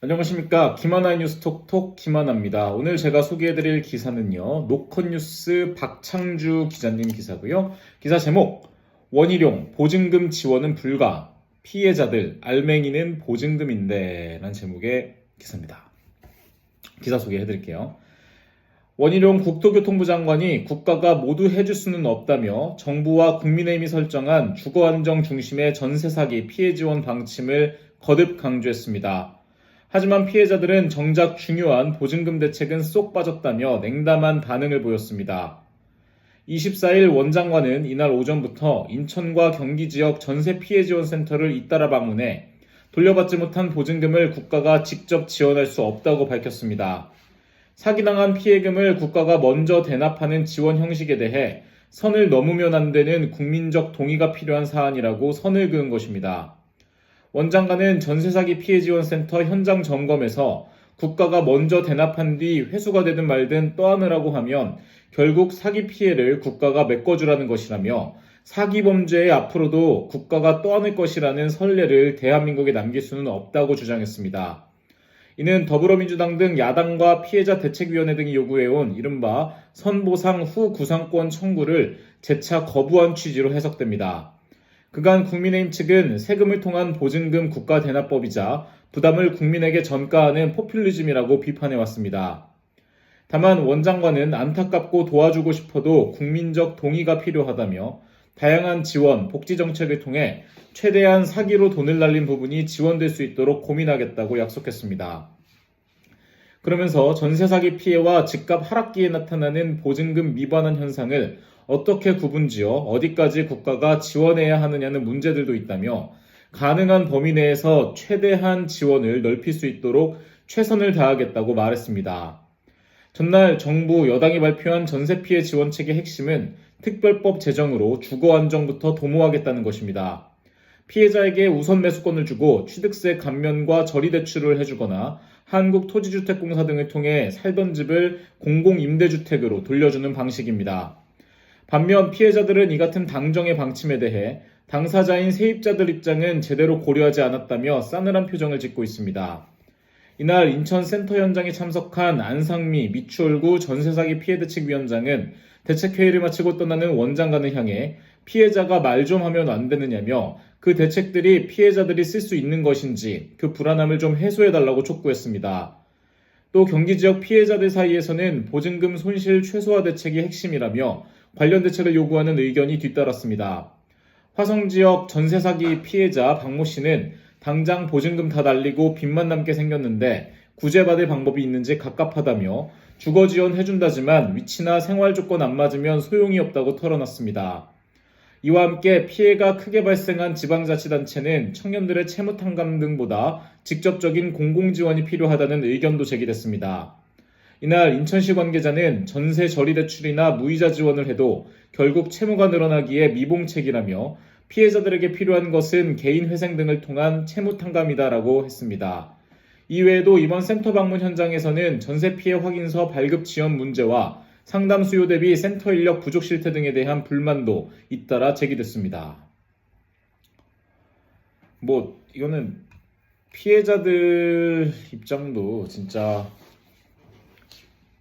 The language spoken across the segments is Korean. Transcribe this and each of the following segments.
안녕하십니까. 김하나의 뉴스 톡톡 김하나입니다. 오늘 제가 소개해드릴 기사는요. 노컷뉴스 박창주 기자님 기사고요. 기사 제목 원희룡 보증금 지원은 불가 피해자들 알맹이는 보증금인데 라는 제목의 기사입니다. 기사 소개해드릴게요. 원희룡 국토교통부 장관이 국가가 모두 해줄 수는 없다며 정부와 국민의힘이 설정한 주거안정 중심의 전세사기 피해 지원 방침을 거듭 강조했습니다. 하지만 피해자들은 정작 중요한 보증금 대책은 쏙 빠졌다며 냉담한 반응을 보였습니다. 24일 원 장관은 이날 오전부터 인천과 경기 지역 전세 피해 지원 센터를 잇따라 방문해 돌려받지 못한 보증금을 국가가 직접 지원할 수 없다고 밝혔습니다. 사기당한 피해금을 국가가 먼저 대납하는 지원 형식에 대해 선을 넘으면 안 되는 국민적 동의가 필요한 사안이라고 선을 그은 것입니다. 원 장관은 전세사기 피해지원센터 현장 점검에서 국가가 먼저 대납한 뒤 회수가 되든 말든 떠안으라고 하면 결국 사기 피해를 국가가 메꿔주라는 것이라며 사기 범죄에 앞으로도 국가가 떠안을 것이라는 선례를 대한민국에 남길 수는 없다고 주장했습니다. 이는 더불어민주당 등 야당과 피해자 대책위원회 등이 요구해온 이른바 선보상 후 구상권 청구를 재차 거부한 취지로 해석됩니다. 그간 국민의힘 측은 세금을 통한 보증금 국가 대납법이자 부담을 국민에게 전가하는 포퓰리즘이라고 비판해왔습니다. 다만 원 장관은 안타깝고 도와주고 싶어도 국민적 동의가 필요하다며 다양한 지원, 복지 정책을 통해 최대한 사기로 돈을 날린 부분이 지원될 수 있도록 고민하겠다고 약속했습니다. 그러면서 전세 사기 피해와 집값 하락기에 나타나는 보증금 미반환 현상을 어떻게 구분지어 어디까지 국가가 지원해야 하느냐는 문제들도 있다며 가능한 범위 내에서 최대한 지원을 넓힐 수 있도록 최선을 다하겠다고 말했습니다. 전날 정부 여당이 발표한 전세 피해 지원책의 핵심은 특별법 제정으로 주거 안정부터 도모하겠다는 것입니다. 피해자에게 우선 매수권을 주고 취득세 감면과 저리 대출을 해주거나 한국토지주택공사 등을 통해 살던 집을 공공임대주택으로 돌려주는 방식입니다. 반면 피해자들은 이 같은 당정의 방침에 대해 당사자인 세입자들 입장은 제대로 고려하지 않았다며 싸늘한 표정을 짓고 있습니다. 이날 인천 센터 현장에 참석한 안상미 미추홀구 전세사기 피해대책위원장은 대책회의를 마치고 떠나는 원 장관을 향해 피해자가 말 좀 하면 안 되느냐며 그 대책들이 피해자들이 쓸 수 있는 것인지 그 불안함을 좀 해소해달라고 촉구했습니다. 또 경기 지역 피해자들 사이에서는 보증금 손실 최소화 대책이 핵심이라며 관련 대책을 요구하는 의견이 뒤따랐습니다. 화성 지역 전세 사기 피해자 박모 씨는 당장 보증금 다 날리고 빚만 남게 생겼는데 구제받을 방법이 있는지 갑갑하다며 주거 지원 해준다지만 위치나 생활 조건 안 맞으면 소용이 없다고 털어놨습니다. 이와 함께 피해가 크게 발생한 지방자치단체는 청년들의 채무탕감 등보다 직접적인 공공지원이 필요하다는 의견도 제기됐습니다. 이날 인천시 관계자는 전세 저리대출이나 무이자 지원을 해도 결국 채무가 늘어나기에 미봉책이라며 피해자들에게 필요한 것은 개인회생 등을 통한 채무탕감이다라고 했습니다. 이외에도 이번 센터 방문 현장에서는 전세 피해 확인서 발급 지원 문제와 상담 수요 대비 센터 인력 부족 실태 등에 대한 불만도 잇따라 제기됐습니다. 이거는 피해자들 입장도 진짜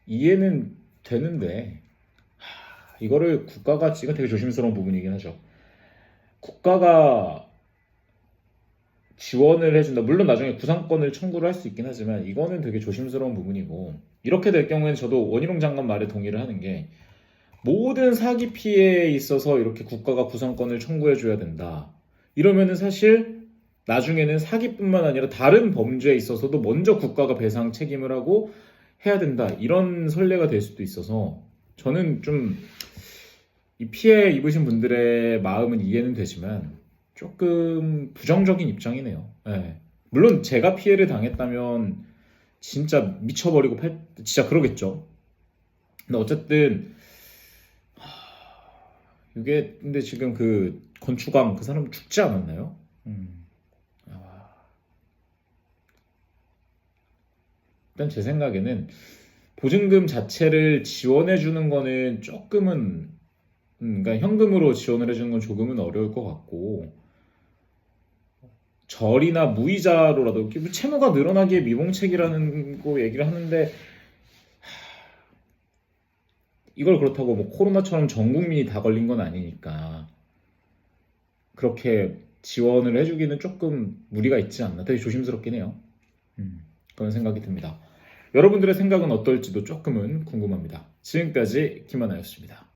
이해는 되는데 이거를 국가가 지금 되게 조심스러운 부분이긴 하죠. 국가가 지원을 해준다. 물론 나중에 구상권을 청구를 할 수 있긴 하지만 이거는 되게 조심스러운 부분이고 이렇게 될 경우에는 저도 원희룡 장관 말에 동의를 하는 게 모든 사기 피해에 있어서 이렇게 국가가 구상권을 청구해줘야 된다. 이러면은 사실 나중에는 사기뿐만 아니라 다른 범죄에 있어서도 먼저 국가가 배상 책임을 하고 해야 된다. 이런 선례가 될 수도 있어서 저는 좀 이 피해 입으신 분들의 마음은 이해는 되지만 조금 부정적인 입장이네요. 네. 물론 제가 피해를 당했다면 진짜 미쳐버리고 진짜 그러겠죠. 근데 어쨌든 이게 근데 지금 그 건축왕 그 사람 죽지 않았나요? 일단 제 생각에는 보증금 자체를 지원해 주는 거는 조금은 그러니까 현금으로 지원을 해주는 건 조금은 어려울 것 같고 절이나 무이자로라도 채무가 늘어나기에 미봉책이라는 거 얘기를 하는데 이걸 그렇다고 뭐 코로나처럼 전 국민이 다 걸린 건 아니니까 그렇게 지원을 해주기는 조금 무리가 있지 않나. 되게 조심스럽긴 해요. 그런 생각이 듭니다. 여러분들의 생각은 어떨지도 조금은 궁금합니다. 지금까지 김하나였습니다.